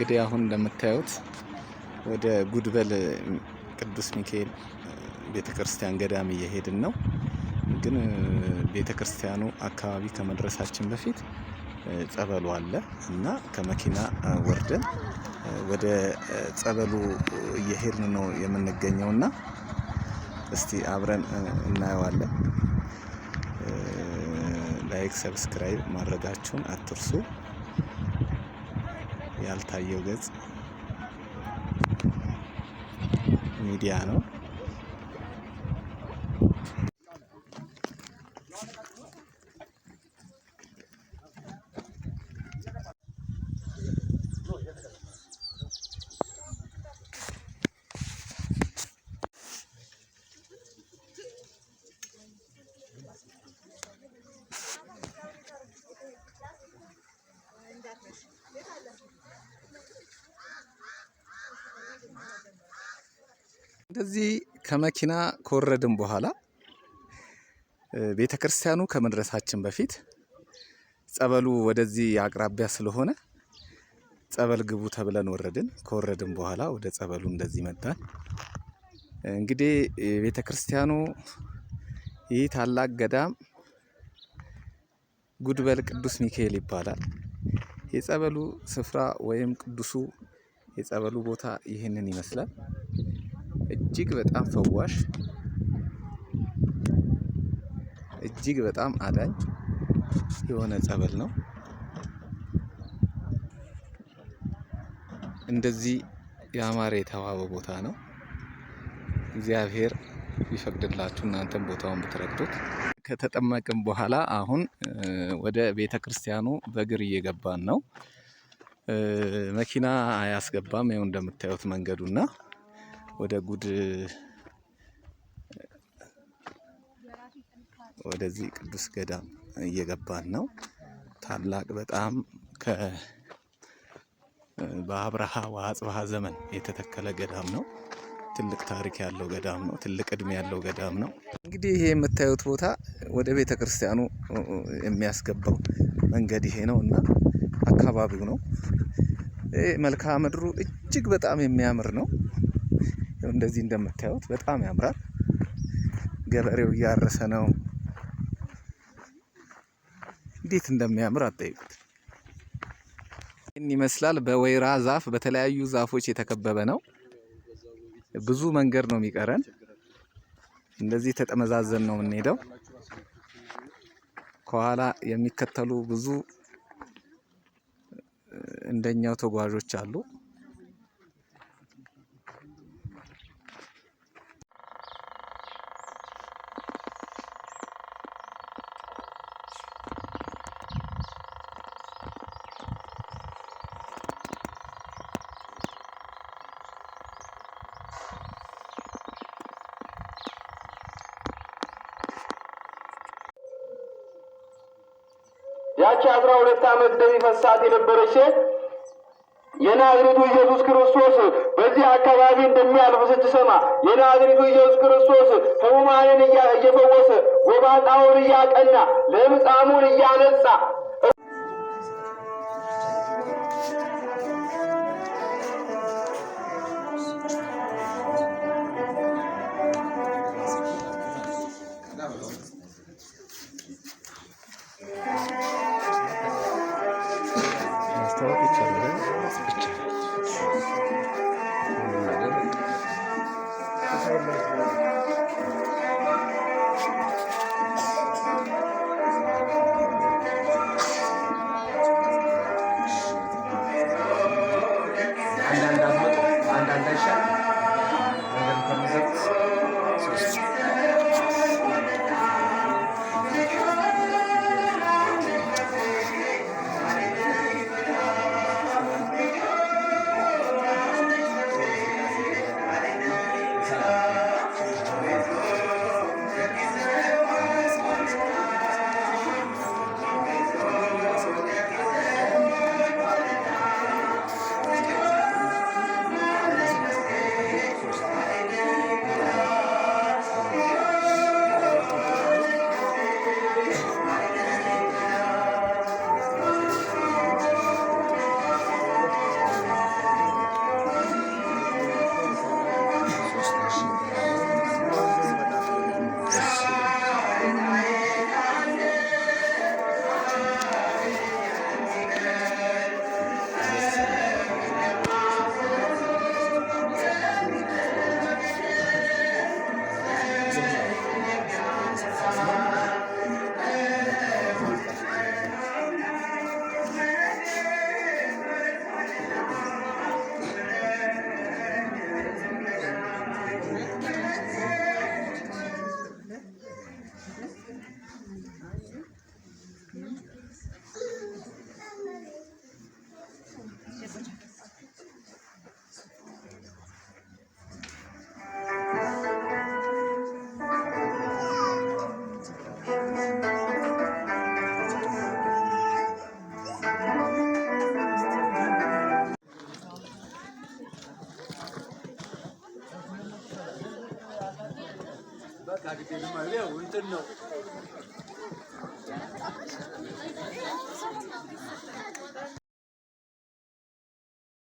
እንግዲህ አሁን እንደምታዩት ወደ ጉድበል ቅዱስ ሚካኤል ቤተክርስቲያን ገዳም እየሄድን ነው። ግን ቤተክርስቲያኑ አካባቢ ከመድረሳችን በፊት ጸበሉ አለ እና ከመኪና ወርደን ወደ ጸበሉ እየሄድን ነው የምንገኘውና እስቲ አብረን እናየዋለን። ላይክ ሰብስክራይብ ማድረጋችሁን አትርሱ። ያልታየው ገጽ ሚዲያ ነው። እንደዚህ ከመኪና ከወረድን በኋላ ቤተክርስቲያኑ ከመድረሳችን በፊት ጸበሉ ወደዚህ አቅራቢያ ስለሆነ ጸበል ግቡ ተብለን ወረድን። ከወረድን በኋላ ወደ ጸበሉ እንደዚህ መጣን። እንግዲህ ቤተክርስቲያኑ ይህ ታላቅ ገዳም ጉድበል ቅዱስ ሚካኤል ይባላል። የጸበሉ ስፍራ ወይም ቅዱሱ የጸበሉ ቦታ ይህንን ይመስላል። እጅግ በጣም ፈዋሽ፣ እጅግ በጣም አዳኝ የሆነ ጸበል ነው። እንደዚህ ያማረ የተዋበ ቦታ ነው። እግዚአብሔር ቢፈቅድላችሁ እናንተም ቦታውን ብትረግጡት። ከተጠመቅን በኋላ አሁን ወደ ቤተክርስቲያኑ በእግር እየገባን ነው። መኪና አያስገባም። ይኸው እንደምታዩት መንገዱና ወደዚህ ቅዱስ ገዳም እየገባን ነው። ታላቅ በጣም በአብርሃ ወአጽብሃ ዘመን የተተከለ ገዳም ነው። ትልቅ ታሪክ ያለው ገዳም ነው። ትልቅ እድሜ ያለው ገዳም ነው። እንግዲህ ይሄ የምታዩት ቦታ ወደ ቤተክርስቲያኑ የሚያስገባው መንገድ ይሄ ነው እና አካባቢው ነው። መልክዓ ምድሩ እጅግ በጣም የሚያምር ነው። እንደዚህ እንደምታዩት በጣም ያምራል። ገበሬው እያረሰ ነው። እንዴት እንደሚያምር አትጠይቁት። ይህን ይመስላል። በወይራ ዛፍ በተለያዩ ዛፎች የተከበበ ነው። ብዙ መንገድ ነው የሚቀረን። እንደዚህ ተጠመዛዘን ነው የምንሄደው። ከኋላ የሚከተሉ ብዙ እንደኛው ተጓዦች አሉ። ያቺ 12 ዓመት ደም ይፈሳት የነበረች ሴት የናዝሬቱ ኢየሱስ ክርስቶስ በዚህ አካባቢ እንደሚያልፍ ስትሰማ የናዝሬቱ ኢየሱስ ክርስቶስ ሕሙማንን እየፈወሰ ጎባጣውን እያቀና ለምጻሙን እያነጻ በቃ ግዴ ነው እንትን ነው